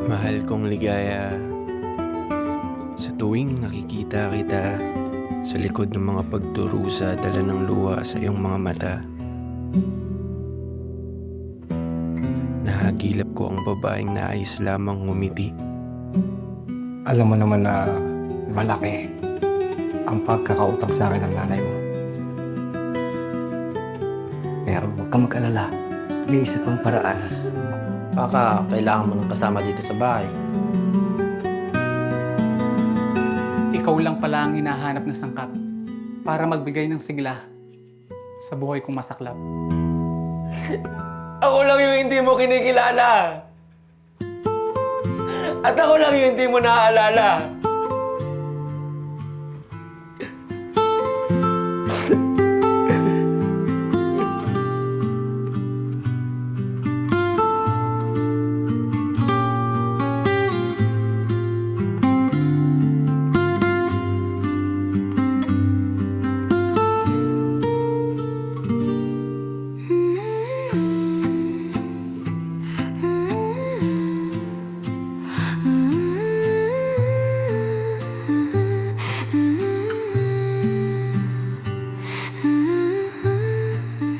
Mahal kong ligaya, sa tuwing nakikita kita sa likod ng mga pagdurusa, dala ng luha sa iyong mga mata. Nahagilap ko ang babaeng nais lamang ngumiti. Alam mo naman na malaki ang pagkakautang sa akin ng nanay mo. Pero huwag kang mag-alala. May isa pang paraan. Baka kailangan mo ng kasama dito sa bahay. Ikaw lang pala ang hinahanap na sangkap para magbigay ng sigla sa buhay kong masaklap. Ako lang yung hindi mo kinikilala. At ako lang yung hindi mo naaalala.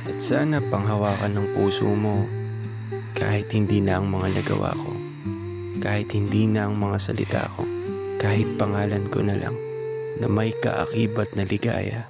At sana panghawakan ng puso mo kahit hindi na ang mga nagawa ko, kahit hindi na ang mga salita ko, kahit pangalan ko na lang na may kaakibat na ligaya.